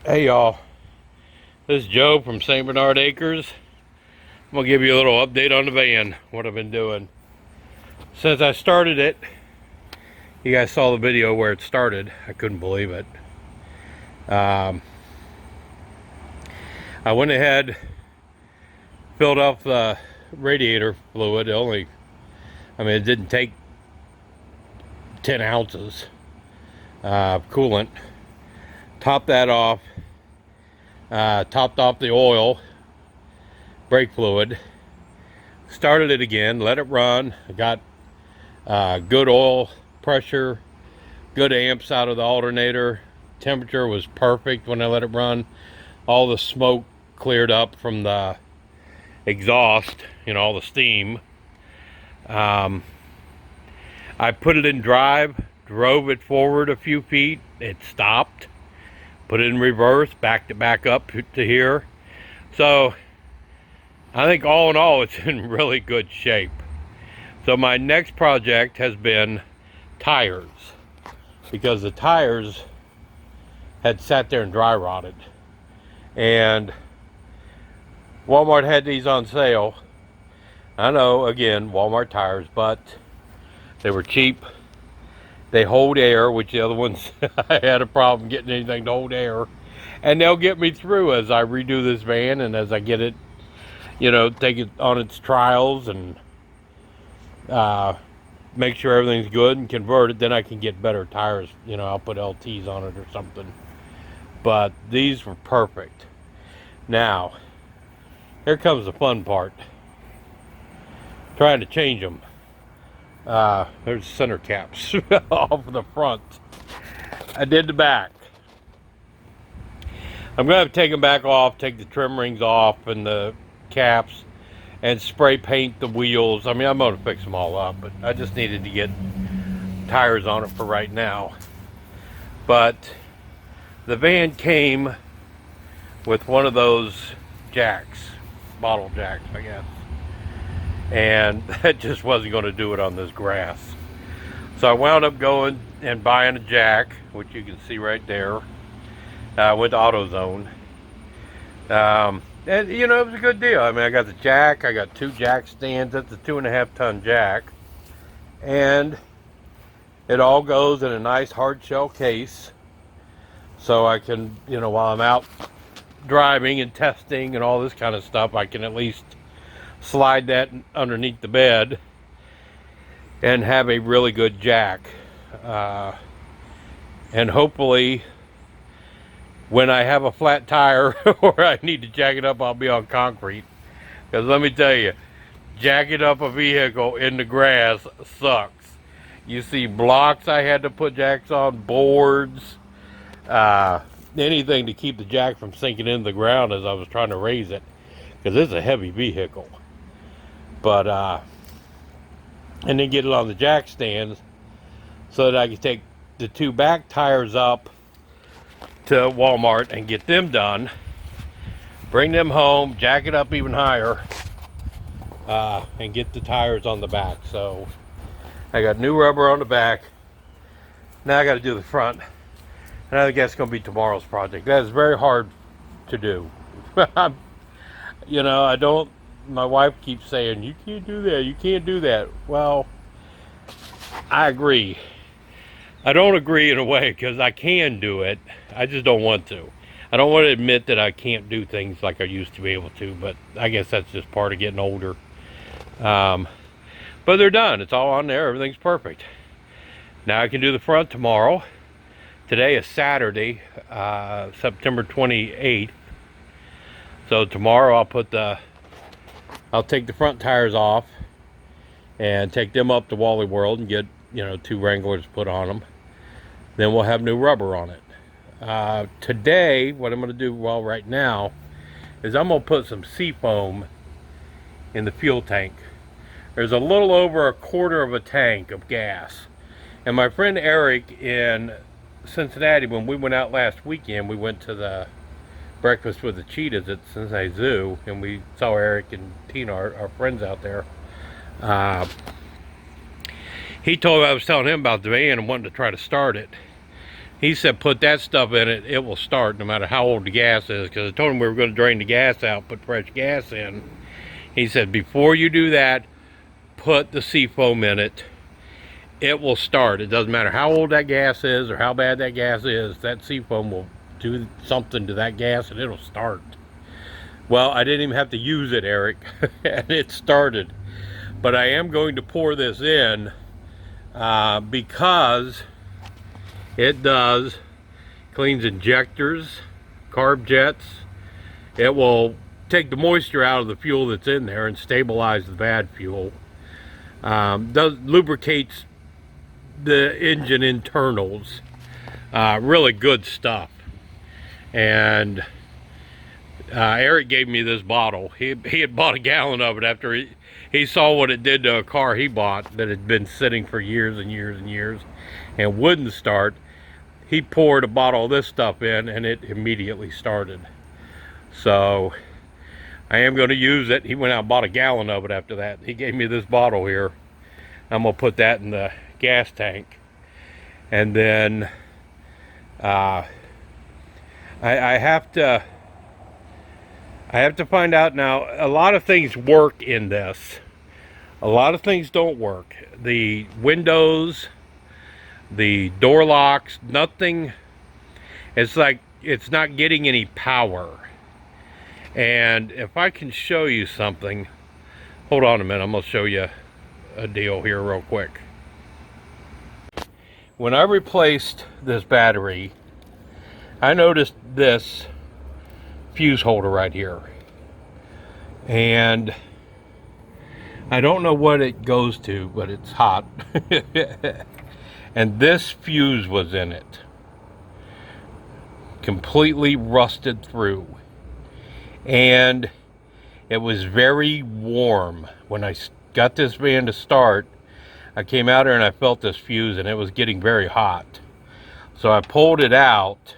Hey y'all, this is Joe from St. Bernard Acres. I'm gonna give you a little update on the van, what I've been doing. Since I started it, you guys saw the video where it started. I couldn't believe it. I went ahead, filled up the radiator fluid. It didn't take 10 ounces coolant. Topped that off, topped off the oil, brake fluid, started it again, let it run. I got good oil pressure, good amps out of the alternator. Temperature was perfect when I let it run. All the smoke cleared up from the exhaust, all the steam. I put it in drive, drove it forward a few feet, it stopped. Put it in reverse, backed it back up to here. So I think all in all, it's in really good shape. So my next project has been tires, because the tires had sat there and dry rotted. And Walmart had these on sale. I know, again, Walmart tires, but they were cheap. They hold air, which the other ones, I had a problem getting anything to hold air. And they'll get me through as I redo this van and as I get it, take it on its trials and make sure everything's good and convert it. Then I can get better tires. I'll put LTs on it or something. But these were perfect. Now, here comes the fun part. Trying to change them. There's center caps off of the front. I did the back. I'm gonna have to take them back off, take the trim rings off and the caps, and spray paint the wheels. I'm gonna fix them all up, but I just needed to get tires on it for right now. But the van came with one of those jacks, bottle jacks, I guess. And that just wasn't going to do it on this grass. So I wound up going and buying a jack, which you can see right there. I went to AutoZone. And it was a good deal. I got the jack, I got 2 jack stands. That's a 2.5 ton jack. And it all goes in a nice hard shell case. So I can, while I'm out driving and testing and all this kind of stuff, I can at least slide that underneath the bed and have a really good jack. And hopefully when I have a flat tire or I need to jack it up, I'll be on concrete. Because let me tell you, jacking up a vehicle in the grass sucks. You see blocks I had to put jacks on, boards, anything to keep the jack from sinking into the ground as I was trying to raise it, because it's a heavy vehicle. But and then get it on the jack stands so that I can take the 2 back tires up to Walmart and get them done, bring them home, jack it up even higher, and get the tires on the back. So I got new rubber on the back. Now I got to do the front, and I think that's going to be tomorrow's project. That is very hard to do. I don't. My wife keeps saying, you can't do that, you can't do that. Well, I agree. I don't agree in a way, because I can do it. I just don't want to. I don't want to admit that I can't do things like I used to be able to, but I guess that's just part of getting older. But they're done. It's all on there. Everything's perfect. Now I can do the front tomorrow. Today is Saturday, September 28th. So tomorrow I'll take the front tires off and take them up to Wally World and get, 2 Wranglers put on them. Then we'll have new rubber on it. Today, what I'm going to do, right now, is I'm going to put some seafoam in the fuel tank. There's a little over 1/4 of a tank of gas. And my friend Eric in Cincinnati, when we went out last weekend, we went to the breakfast with the cheetahs at Cincinnati Zoo, and we saw Eric and Tina, our friends out there. He told me, I was telling him about the van and wanted to try to start it. He said put that stuff in it, it will start no matter how old the gas is, because I told him we were going to drain the gas out, put fresh gas in. He said before you do that, put the seafoam in it. It will start. It doesn't matter how old that gas is or how bad that gas is, that seafoam will do something to that gas and it'll start. Well, I didn't even have to use it, Eric, and it started. But I am going to pour this in because it does cleans injectors, carb jets. It will take the moisture out of the fuel that's in there and stabilize the bad fuel. Does lubricates the engine internals. Really good stuff. And Eric gave me this bottle. He had bought a gallon of it after he saw what it did to a car he bought that had been sitting for years and years and years and wouldn't start. He poured a bottle of this stuff in and it immediately started. So I am going to use it. He went out and bought a gallon of it after that. He gave me this bottle here. I'm going to put that in the gas tank. And then I have to find out now. A lot of things work in this. A lot of things don't work. The windows, the door locks, nothing. It's like it's not getting any power. And if I can show you something, hold on a minute, I'm going to show you a deal here real quick. When I replaced this battery, I noticed this fuse holder right here. And I don't know what it goes to, but it's hot. And this fuse was in it. Completely rusted through. And it was very warm. When I got this van to start, I came out here and I felt this fuse and it was getting very hot. So I pulled it out.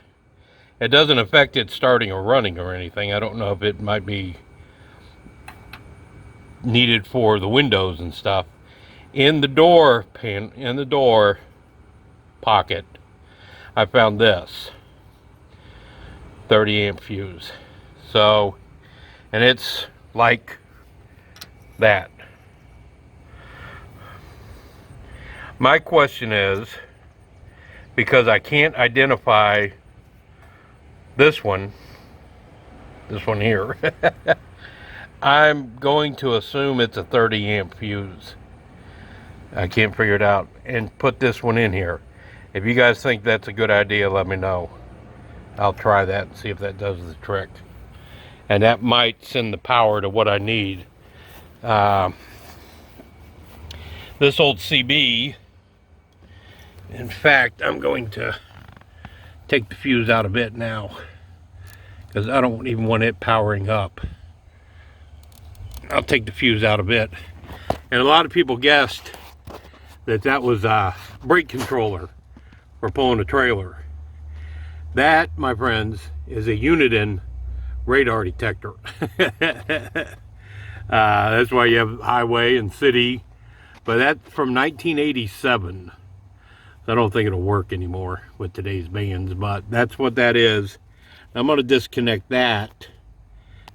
It doesn't affect it starting or running or anything. I don't know if it might be needed for the windows and stuff. In the door pocket, I found this 30 amp fuse. So, and it's like that. My question is, because I can't identify this one here, I'm going to assume it's a 30 amp fuse. I can't figure it out, and put this one in here. If you guys think that's a good idea, let me know. I'll try that and see if that does the trick. And that might send the power to what I need. This old CB, in fact, I'm going to take the fuse out of it now because I don't even want it powering up. I'll take the fuse out of it. And a lot of people guessed that that was a brake controller for pulling a trailer. That, my friends, is a Uniden radar detector. That's why you have highway and city. But that's from 1987. I don't think it'll work anymore with today's vans, but that's what that is. I'm going to disconnect that,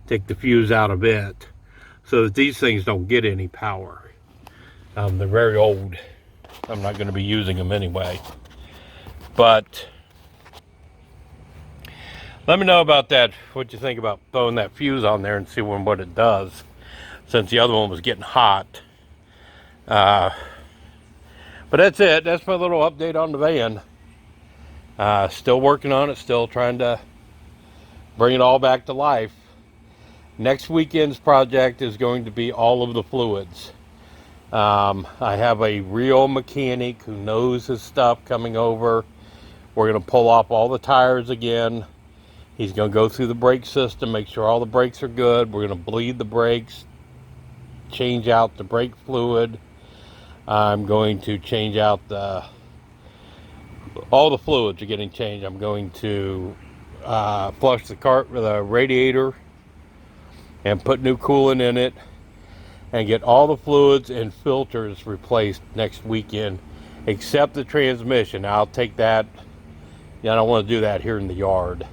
take the fuse out of it, so that these things don't get any power. They're very old. I'm not going to be using them anyway. But let me know about that, what you think about throwing that fuse on there and see what it does, since the other one was getting hot. But that's it. That's my little update on the van. Still working on it. Still trying to bring it all back to life. Next weekend's project is going to be all of the fluids. I have a real mechanic who knows his stuff coming over. We're going to pull off all the tires again. He's going to go through the brake system, make sure all the brakes are good. We're going to bleed the brakes, change out the brake fluid. I'm going to change out all the fluids are getting changed. I'm going to flush the radiator and put new coolant in it and get all the fluids and filters replaced next weekend, except the transmission. I'll take that Yeah, I don't want to do that here in the yard.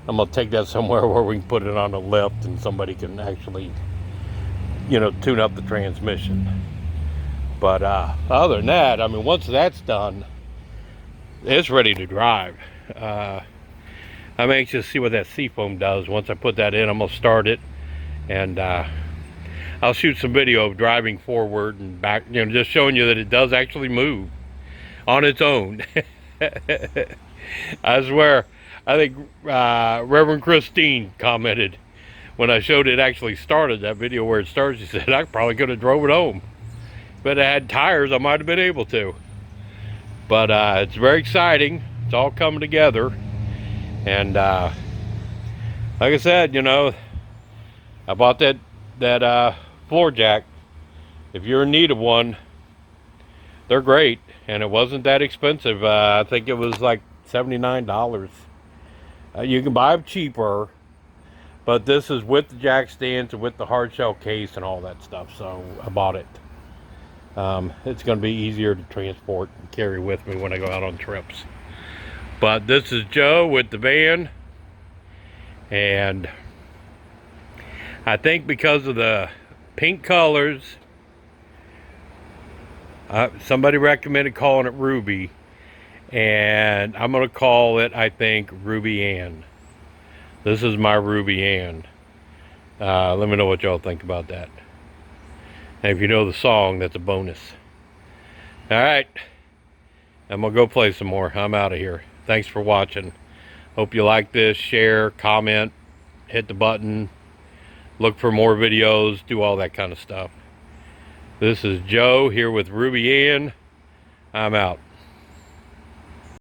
I'm gonna take that somewhere where we can put it on a lift and somebody can actually, you know, tune up the transmission. But other than that, I mean, once that's done, it's ready to drive. I'm anxious to see what that seafoam does. Once I put that in, I'm gonna start it, and I'll shoot some video of driving forward and back, you know, just showing you that it does actually move on its own. I swear, I think Reverend Christine commented when I showed it actually started, that video where it started, she said, I probably could have drove it home. But it had tires, I might have been able to. But it's very exciting. It's all coming together. And like I said, you know, I bought that floor jack. If you're in need of one, they're great. And it wasn't that expensive. I think it was like $79. You can buy them cheaper, but this is with the jack stands and with the hard shell case and all that stuff. So I bought it. It's going to be easier to transport and carry with me when I go out on trips. But this is Joe with the van, and I think because of the pink colors, somebody recommended calling it Ruby, and I'm going to call it, I think, Ruby Ann. This is my Ruby Ann. Let me know what y'all think about that. And if you know the song, that's a bonus. Alright, I'm going to go play some more. I'm out of here. Thanks for watching. Hope you like this. Share, comment, hit the button, look for more videos, do all that kind of stuff. This is Joe here with Ruby Ann. I'm out.